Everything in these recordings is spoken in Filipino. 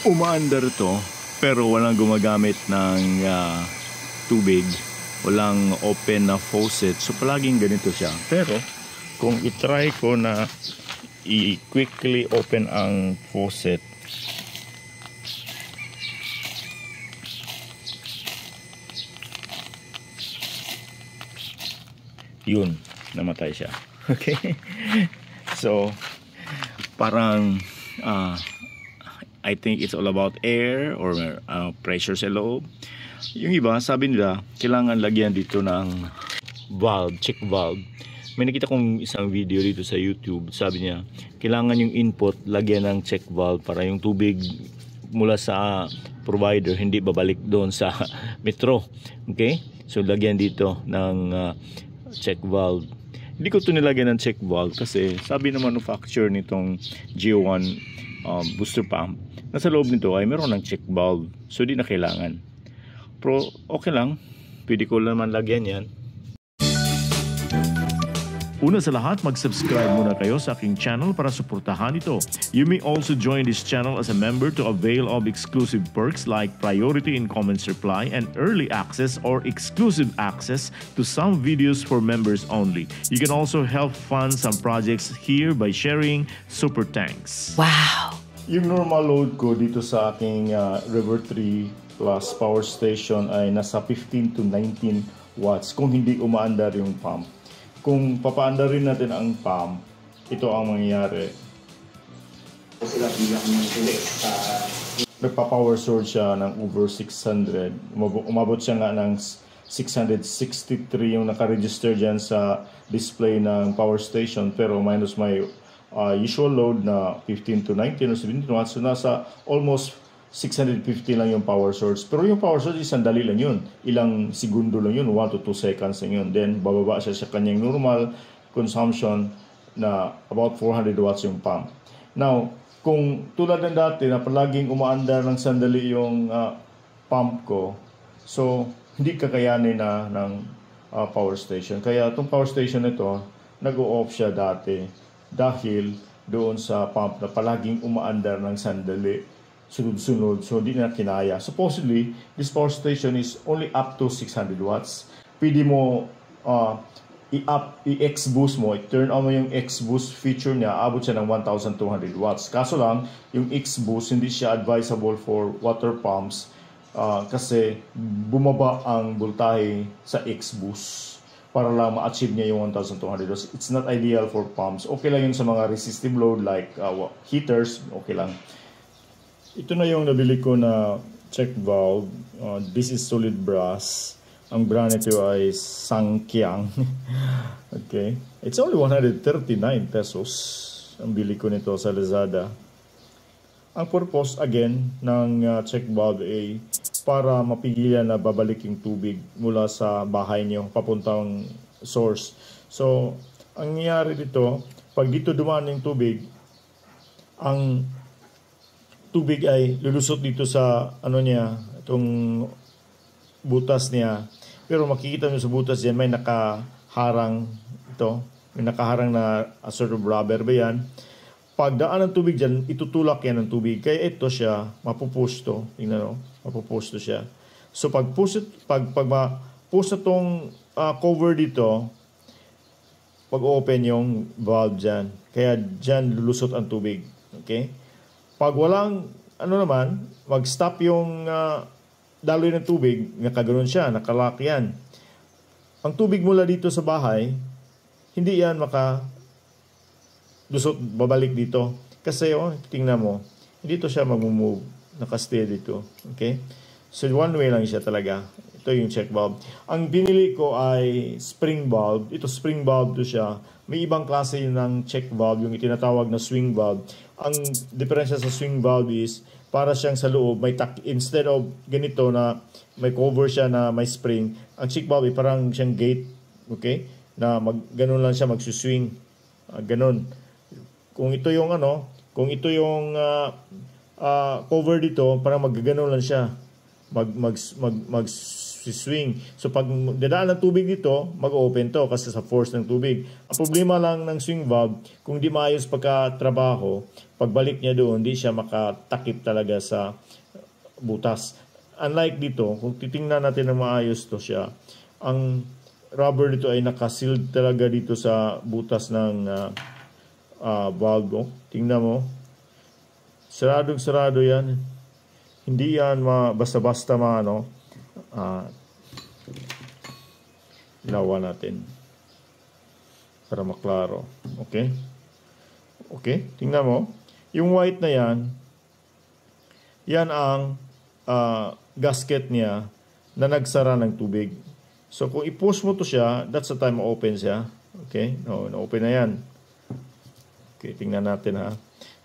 Umaandar to pero walang gumagamit ng tubig, walang open na faucet, so palaging ganito siya. Pero kung itry ko na i-quickly open ang faucet, yun, namatay siya. Okay, so parang I think it's all about air or pressure sa loob. Yung iba, sabi nila, kailangan lagyan dito ng valve, check valve. May nakita kong isang video dito sa YouTube. Sabi niya, kailangan yung input lagyan ng check valve para yung tubig mula sa provider hindi babalik doon sa metro. Okay? So lagyan dito ng check valve. Hindi ko ito nilagyan ng check valve kasi sabi ng manufacturer nitong G1 booster pump, nasa loob nito ay meron ng check valve, so di na kailangan. Pero okay lang, pwede ko naman lagyan yan. Una sa lahat, mag-subscribe muna kayo sa aking channel para suportahan ito. You may also join this channel as a member to avail of exclusive perks like priority in comments reply and early access or exclusive access to some videos for members only. You can also help fund some projects here by sharing super thanks. Wow! Yung normal load ko dito sa aking River 3 Plus power station ay nasa 15 to 19 watts kung hindi umaandar yung pump. Kung papaandar rin natin ang pump, ito ang mangyayari. Nagpa-power surge siya ng over 600. Umabot siya nga ng 663 yung nakaregister dyan sa display ng power station, pero minus may usual load na 15 to 19 or 17 watts, so nasa almost 650 lang yung power source. Pero yung power source, isang dali lang yun. Ilang segundo lang yun, 1 to 2 seconds lang yun. Then, bababa siya sa kanyang normal consumption na about 400 watts yung pump. Now, kung tulad ng dati na palaging umaandar ng sandali yung pump ko, so, hindi kakayanin na ng power station. Kaya itong power station nito, nag-o-off siya dati dahil doon sa pump na palaging umaandar ng sandali, sunod-sunod, so hindi na kinaya. Supposedly, this power station is only up to 600 watts. Pwede mo i-X-boost mo, i-turn on mo yung X-boost feature niya, abot siya ng 1,200 watts. Kaso lang, yung X-boost hindi siya advisable for water pumps kasi bumaba ang voltahe sa X-boost para lang ma-achieve niya yung 1,200 watts. It's not ideal for pumps. Okay lang yun sa mga resistive load like heaters, okay lang. Ito na yung nabili ko na check valve. This is solid brass. Ang brand nito ay Sangkyang. Okay. It's only 139 pesos. Ang bili ko nito sa Lazada. Ang purpose again ng check valve ay para mapigilan na babalik yung tubig mula sa bahay niyo papuntang source. So, ang nangyayari dito, pag dito dumaan yung tubig, ang tubig ay lulusot dito sa ano niya, itong butas niya. Pero makikita nyo sa butas yan, may nakaharang ito. May nakaharang na sort of rubber ba yan. Pag daan ng tubig dyan, itutulak yan ng tubig. Kaya ito siya, mapupush to. Tingnan nyo, mapupush to siya. So pag push na tong cover dito, pag open yung valve dyan. Kaya dyan lulusot ang tubig. Okay? Pag walang, ano naman, mag-stop yung daloy ng tubig, nakaganoon siya, nakalock yan. Ang tubig mula dito sa bahay, hindi yan lusot, babalik dito. Kasi, tingnan mo, dito siya mag-move, nakastay dito. Okay? So, one way lang siya talaga. Ito yung check valve. Ang binili ko ay spring valve. Ito spring valve to siya. May ibang klase ng check valve, yung itinatawag na swing valve. Ang diferensya sa swing valve is para siyang sa loob, may instead of ganito na may cover siya na may spring, ang check valve ay parang siyang gate, okay? Na ganun lang siya magsuswing. Ganun. Kung ito yung cover dito, parang maggaganon lang siya. swing. So pag dadaan ng tubig dito, mag-open to kasi sa force ng tubig. Ang problema lang ng swing valve, kung di maayos pagkatrabaho, pagbalik niya doon, hindi siya makatakip talaga sa butas. Unlike dito, kung titingnan natin na maayos to siya, ang rubber dito ay nakasealed talaga dito sa butas ng valve. Tingnan mo. Saradong-sarado yan. Hindi yan basta-basta lawa natin para maklaro. Okay? Okay? Tingnan mo. Yung white na yan ang gasket niya na nagsara ng tubig. So, kung i-push mo to siya, that's the time ma-open siya. Okay? No, na-open na yan. Okay, tingnan natin ha.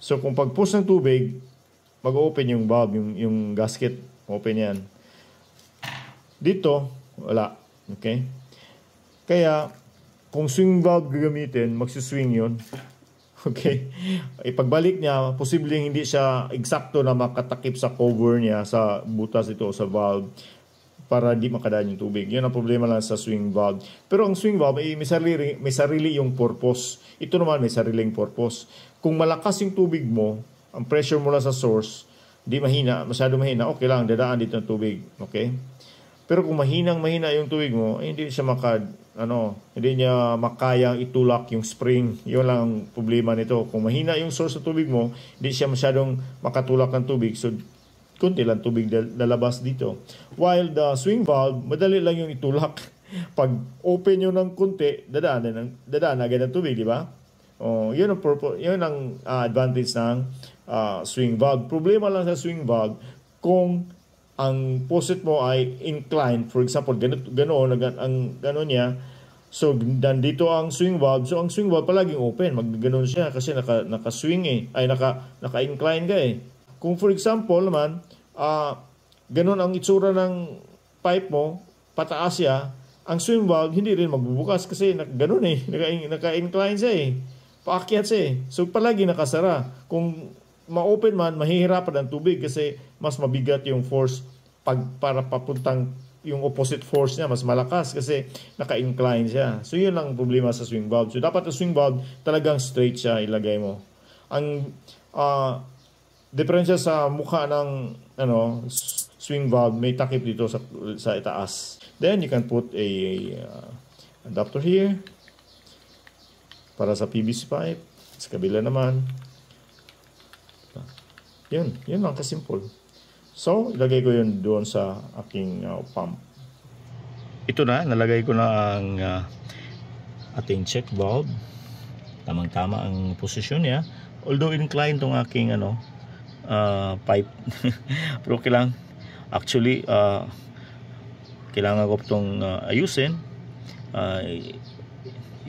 So, kung pag-push ng tubig, mag-open yung valve, yung gasket. Open yan. Dito, wala. Okay? Kaya, kung swing valve gagamitin, magsiswing yun. Okay? Ipagbalik niya, posibleng hindi siya eksakto na makatakip sa cover niya, sa butas ito, sa valve, para di makadaan yung tubig. Yun ang problema lang sa swing valve. Pero ang swing valve ay may sarili yung purpose. Ito naman may sariling purpose. Kung malakas yung tubig mo, ang pressure mo lang sa source, di mahina, masyado mahina, okay lang, dadaan dito ng tubig. Okay? Pero kung mahina yung tubig mo, hindi siya hindi niya makayang itulak yung spring. Yun lang ang problema nito. Kung mahina yung source ng tubig mo, hindi siya masyadong makatulak ng tubig. So, kunti lang tubig lalabas dito. While the swing valve, madali lang yung itulak. Pag open nyo ng kunti, dadaan agad ng tubig, di ba? Yun ang advantage ng swing valve. Problema lang sa swing valve, kung ang faucet mo ay inclined, for example, gano'n niya, so nandito ang swing valve, so ang swing valve palaging open, maggano'n siya kasi naka-swing naka-incline ka eh. Kung for example naman, ganun ang itsura ng pipe mo, pataas siya, ang swing valve hindi rin magbubukas kasi ganun eh, naka-incline siya eh, paakyat siya eh. So palagi nakasara. Kung ma-open man, mahihirapan ang tubig kasi mas mabigat yung force para papuntang yung opposite force niya, mas malakas kasi naka-incline siya. So yun lang ang problema sa swing valve. So dapat ang swing valve talagang straight siya ilagay mo. Ang diferensya sa mukha ng swing valve, may takip dito sa itaas. Then you can put a adapter here para sa PVC pipe. Sa kabila naman. Yun lang kasimple. So, ilagay ko yun doon sa aking pump. Ito na, nalagay ko na ang ating check valve. Tamang-tama ang posisyon niya. Although inclined tong aking pipe. Pero okay lang. Actually, kailangan ko itong ayusin.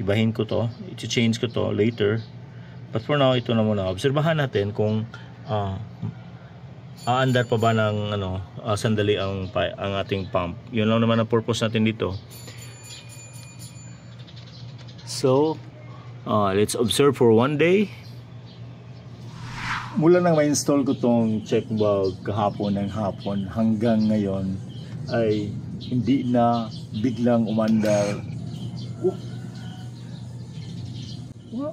Ibahin ko to. I-change ko to later. But for now, ito na muna. Obserbahan natin kung aandar pa ba ng sandali ang ating pump. Yun lang naman ang purpose natin dito. So, let's observe for one day. Mula nang ma-install ko tong check valve kahapon ng hapon hanggang ngayon ay hindi na biglang umandar. What?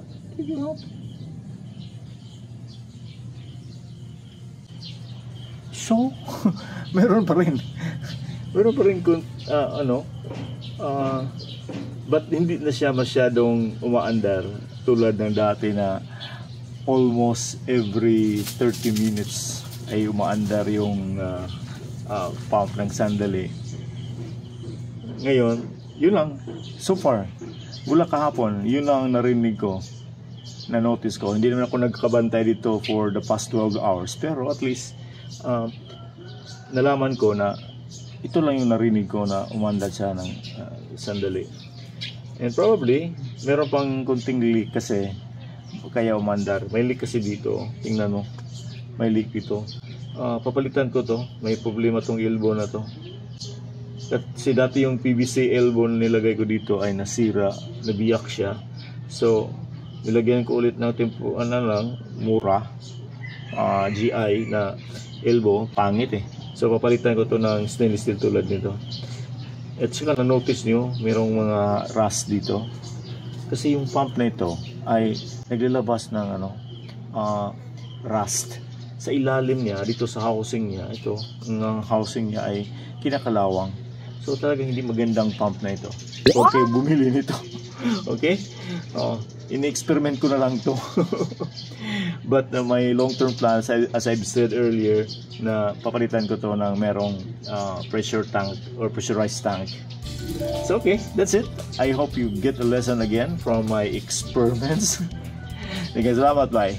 So, meron pa rin kung but hindi na siya masyadong umaandar tulad ng dati na almost every 30 minutes ay umaandar yung pump ng sandali. Ngayon, yun lang so far. Mula kahapon, yun lang narinig ko, na notice ko. Hindi naman ako nagkabantay dito for the past 12 hours, pero at least nalaman ko na ito lang yung narinig ko na umandar siya ng sandali. And probably meron pang kunting leak kasi kaya umandar. May leak kasi dito, tingnan mo, may leak dito. Papalitan ko to, may problema tong elbow na to kasi dati yung PVC elbow na nilagay ko dito ay nasira, nabiyak siya. So nilagyan ko ulit ng mura GI na elbow, pangit eh. So papalitan ko to ng stainless steel tulad nito. At saka na-notice nyo, mayroong mga rust dito. Kasi yung pump na ito ay naglalabas ng rust. Sa ilalim niya, dito sa housing niya, ito, ang housing niya ay kinakalawang. So talagang hindi magandang pump na ito. So, okay, bumili nito. Okay? In-experiment ko na lang to. But my long-term plan, as I've said earlier, na papalitan ko to ng merong pressure tank or pressurized tank. So okay, that's it. I hope you get a lesson again from my experiments. Salamat, bye.